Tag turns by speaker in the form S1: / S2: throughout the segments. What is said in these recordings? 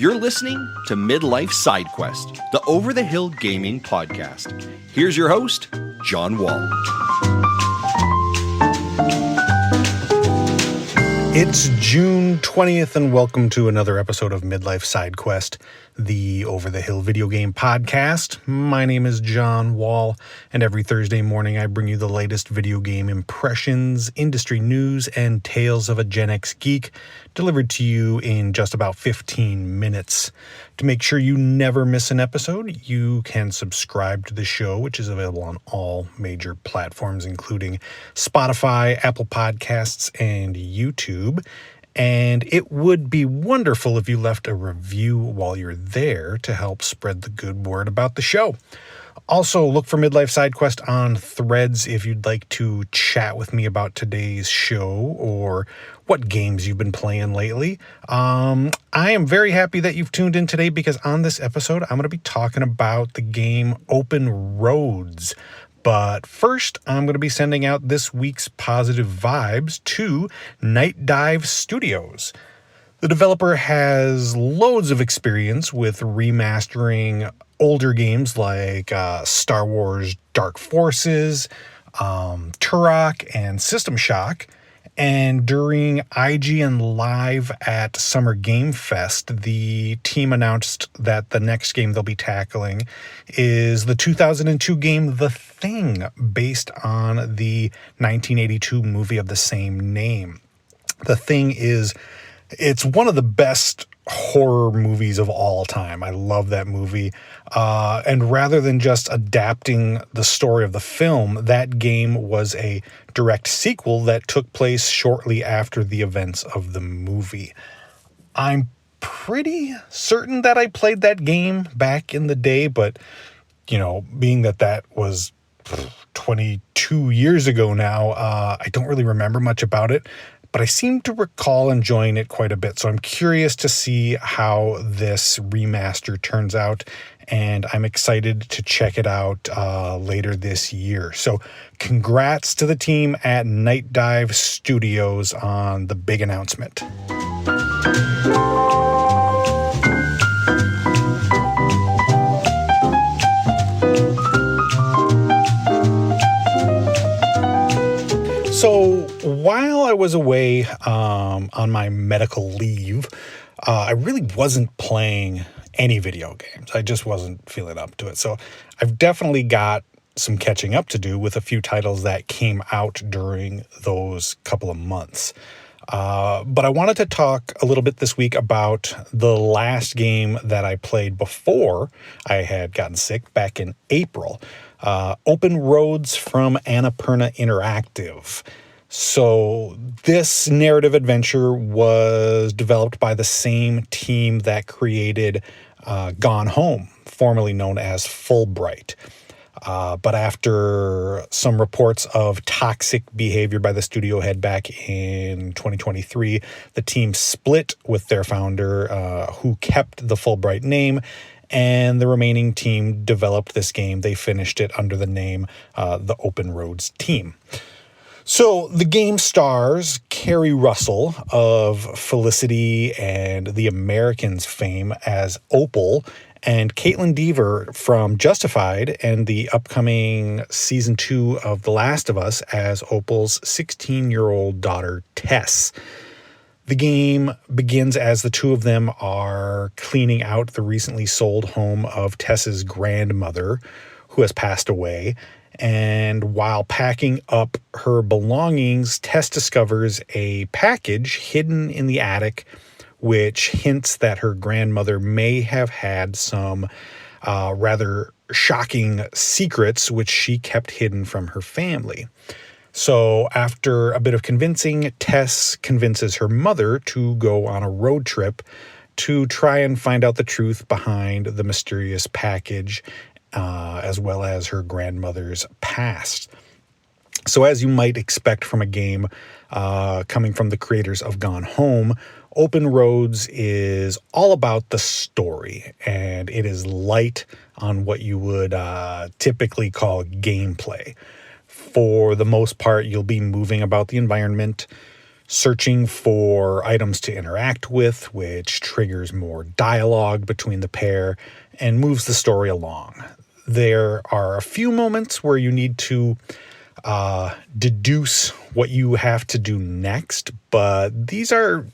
S1: You're listening to Midlife Side Quest, the Over the Hill Gaming Podcast. Here's your host, John Wall.
S2: It's June 20th, and welcome to another episode of Midlife Side Quest, the Over the Hill video game podcast. My name is John Wall, and every Thursday morning I bring you the latest video game impressions, industry news, and tales of a Gen X geek delivered to you in just about 15 minutes. To make sure you never miss an episode, you can subscribe to the show, which is available on all major platforms, including Spotify, Apple Podcasts, and YouTube. And it would be wonderful if you left a review while you're there to help spread the good word about the show. Also, look for Midlife Side Quest on Threads if you'd like to chat with me about today's show or what games you've been playing lately. I am very happy that you've tuned in today because on this episode, I'm going to be talking about the game Open Roads. But first, I'm going to be sending out this week's positive vibes to Nightdive Studios. The developer has loads of experience with remastering older games like Star Wars Dark Forces, Turok, and System Shock. And during IGN Live at Summer Game Fest, the team announced that the next game they'll be tackling is the 2002 game The Thing, based on the 1982 movie of the same name. The Thing it's one of the best horror movies of all time. I love that movie. And rather than just adapting the story of the film, that game was a direct sequel that took place shortly after the events of the movie. I'm pretty certain that I played that game back in the day, but, being that was 22 years ago now, I don't really remember much about it. But I seem to recall enjoying it quite a bit. So I'm curious to see how this remaster turns out. And I'm excited to check it out later this year. So congrats to the team at Nightdive Studios on the big announcement. So while I was away on my medical leave, I really wasn't playing any video games. I just wasn't feeling up to it. So I've definitely got some catching up to do with a few titles that came out during those couple of months. But I wanted to talk a little bit this week about the last game that I played before I had gotten sick back in April. Open Roads from Annapurna Interactive. So this narrative adventure was developed by the same team that created Gone Home, formerly known as Fullbright. But after some reports of toxic behavior by the studio head back in 2023, the team split with their founder, who kept the Fullbright name, and the remaining team developed this game. They finished it under the name the Open Roads team. So the game stars Kerry Russell of Felicity and The Americans fame as Opal, and Caitlin Dever from Justified and the upcoming season 2 of The Last of Us as Opal's 16-year-old daughter, Tess. The game begins as the two of them are cleaning out the recently sold home of Tess's grandmother, who has passed away. And while packing up her belongings, Tess discovers a package hidden in the attic, which hints that her grandmother may have had some rather shocking secrets which she kept hidden from her family. So after a bit of convincing, Tess convinces her mother to go on a road trip to try and find out the truth behind the mysterious package, as well as her grandmother's past. So as you might expect from a game coming from the creators of Gone Home, Open Roads is all about the story, and it is light on what you would typically call gameplay. For the most part, you'll be moving about the environment, searching for items to interact with, which triggers more dialogue between the pair and moves the story along. There are a few moments where you need to deduce what you have to do next, but these are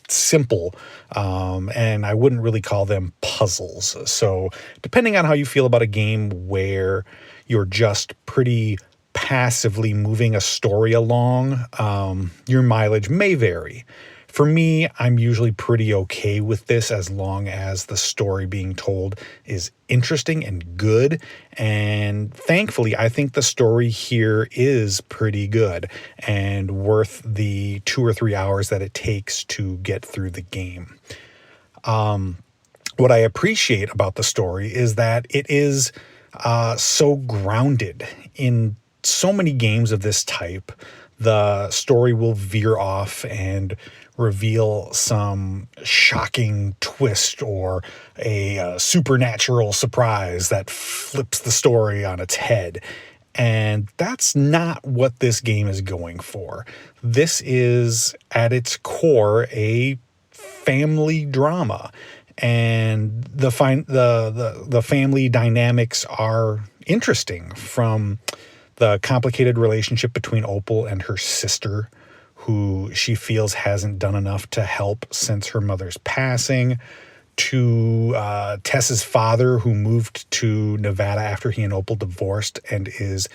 S2: simple, and I wouldn't really call them puzzles. So depending on how you feel about a game where you're just pretty passively moving a story along, your mileage may vary. For me, I'm usually pretty okay with this as long as the story being told is interesting and good. And thankfully, I think the story here is pretty good and worth the 2 or 3 hours that it takes to get through the game. What I appreciate about the story is that it is so grounded. In so many games of this type, the story will veer off and reveal some shocking twist or a supernatural surprise that flips the story on its head. And that's not what this game is going for. This is, at its core, a family drama. And the family dynamics are interesting, from the complicated relationship between Opal and her sister, who she feels hasn't done enough to help since her mother's passing, to Tess's father, who moved to Nevada after he and Opal divorced and is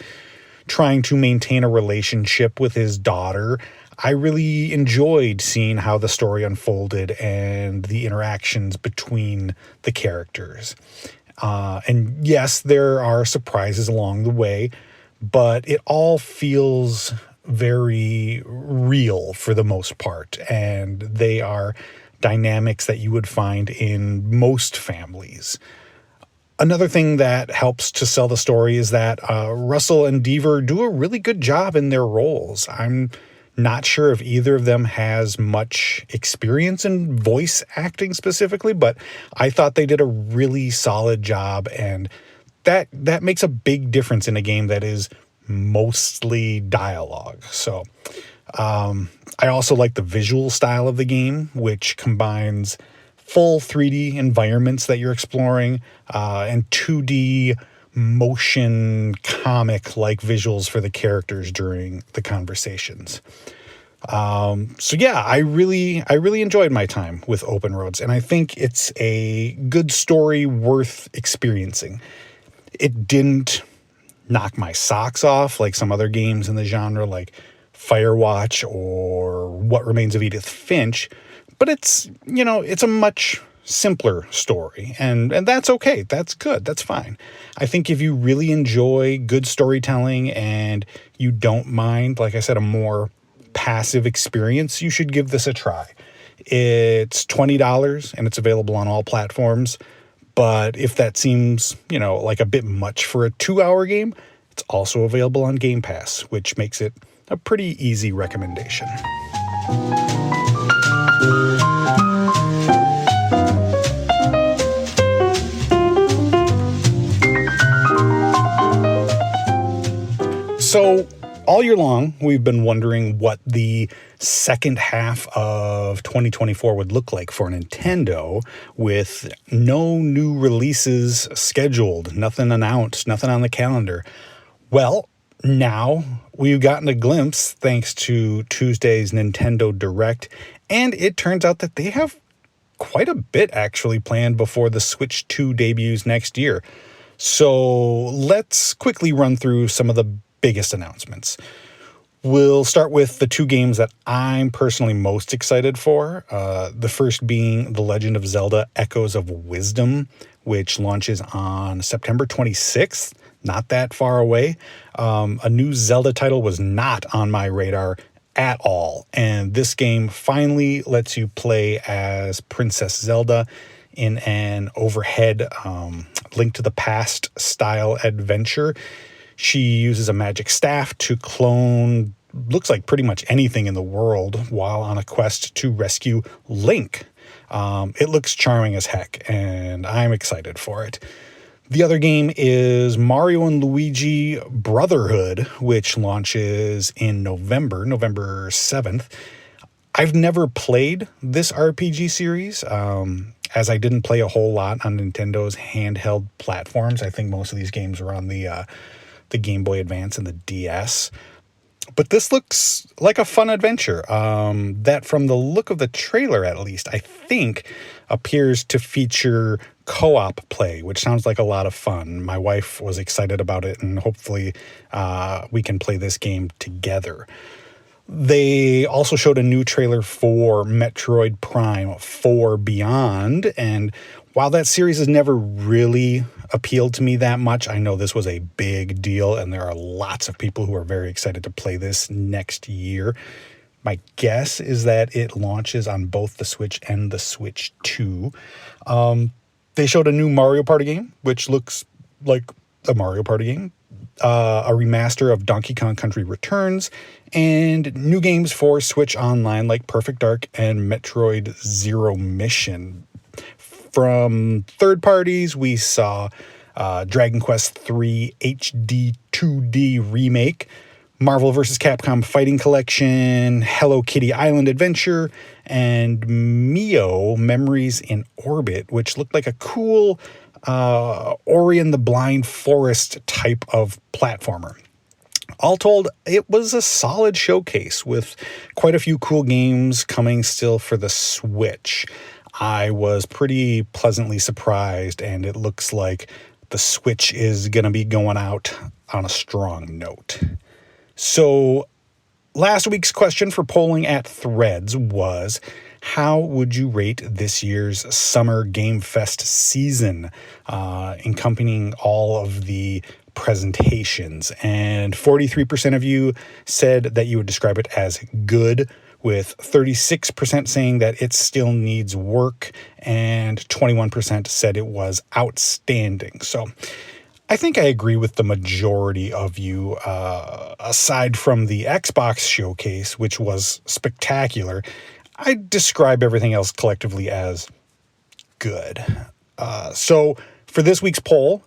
S2: trying to maintain a relationship with his daughter. I really enjoyed seeing how the story unfolded and the interactions between the characters. And yes, there are surprises along the way, but it all feels very real for the most part, and they are dynamics that you would find in most families. Another thing that helps to sell the story is that Russell and Deaver do a really good job in their roles. I'm not sure if either of them has much experience in voice acting specifically, but I thought they did a really solid job, and that makes a big difference in a game that is mostly dialogue. So I also like the visual style of the game, which combines full 3D environments that you're exploring and 2D motion comic-like visuals for the characters during the conversations. So yeah, I really enjoyed my time with Open Roads, and I think it's a good story worth experiencing. It didn't knock my socks off like some other games in the genre, like Firewatch or What Remains of Edith Finch, but it's a much simpler story, and that's okay. That's good. That's fine. I think if you really enjoy good storytelling and you don't mind, like I said, a more passive experience, you should give this a try. It's $20 and it's available on all platforms. But if that seems, like a bit much for a 2-hour game, it's also available on Game Pass, which makes it a pretty easy recommendation. So all year long, we've been wondering what the second half of 2024 would look like for Nintendo, with no new releases scheduled, nothing announced, nothing on the calendar. Well, now we've gotten a glimpse thanks to Tuesday's Nintendo Direct, and it turns out that they have quite a bit actually planned before the Switch 2 debuts next year. So let's quickly run through some of the biggest announcements. We'll start with the 2 games that I'm personally most excited for. The first being The Legend of Zelda Echoes of Wisdom, which launches on September 26th, not that far away. A new Zelda title was not on my radar at all, and this game finally lets you play as Princess Zelda in an overhead Link to the Past style adventure. She uses a magic staff to clone, looks like pretty much anything in the world, while on a quest to rescue Link. It looks charming as heck, and I'm excited for it. The other game is Mario & Luigi Brotherhood, which launches in November 7th. I've never played this RPG series, as I didn't play a whole lot on Nintendo's handheld platforms. I think most of these games were on the Game Boy Advance and the DS. But this looks like a fun adventure that, from the look of the trailer at least, I think appears to feature co-op play, which sounds like a lot of fun. My wife was excited about it, and hopefully we can play this game together. They also showed a new trailer for Metroid Prime 4 Beyond, and while that series has never really appealed to me that much, I know this was a big deal, and there are lots of people who are very excited to play this next year. My guess is that it launches on both the Switch and the Switch 2. They showed a new Mario Party game, which looks like a Mario Party game, a remaster of Donkey Kong Country Returns, and new games for Switch Online like Perfect Dark and Metroid Zero Mission. From third parties, we saw Dragon Quest III HD 2D Remake, Marvel vs. Capcom Fighting Collection, Hello Kitty Island Adventure, and Mio Memories in Orbit, which looked like a cool Ori and the Blind Forest type of platformer. All told, it was a solid showcase with quite a few cool games coming still for the Switch. I was pretty pleasantly surprised, and it looks like the Switch is going to be going out on a strong note. So last week's question for polling at Threads was, how would you rate this year's Summer Game Fest season, encompassing all of the presentations? And 43% of you said that you would describe it as good, with 36% saying that it still needs work, and 21% said it was outstanding. So I think I agree with the majority of you, aside from the Xbox showcase, which was spectacular. I describe everything else collectively as good. So for this week's poll,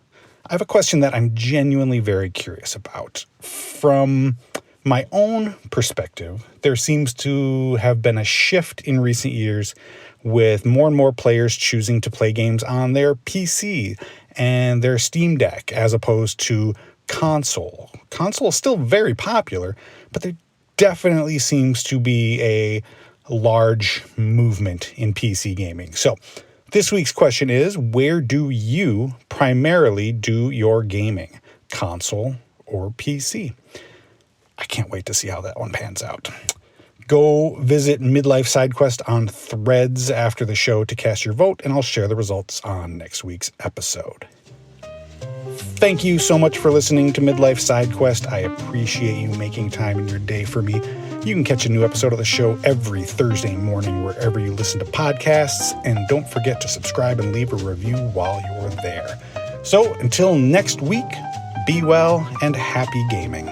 S2: I have a question that I'm genuinely very curious about. From my own perspective, there seems to have been a shift in recent years with more and more players choosing to play games on their PC and their Steam Deck as opposed to console. Console is still very popular, but there definitely seems to be a large movement in PC gaming. So this week's question is, where do you primarily do your gaming? Console or PC? I can't wait to see how that one pans out. Go visit Midlife SideQuest on Threads after the show to cast your vote, and I'll share the results on next week's episode. Thank you so much for listening to Midlife SideQuest. I appreciate you making time in your day for me. You can catch a new episode of the show every Thursday morning wherever you listen to podcasts, and don't forget to subscribe and leave a review while you're there. So until next week, be well and happy gaming.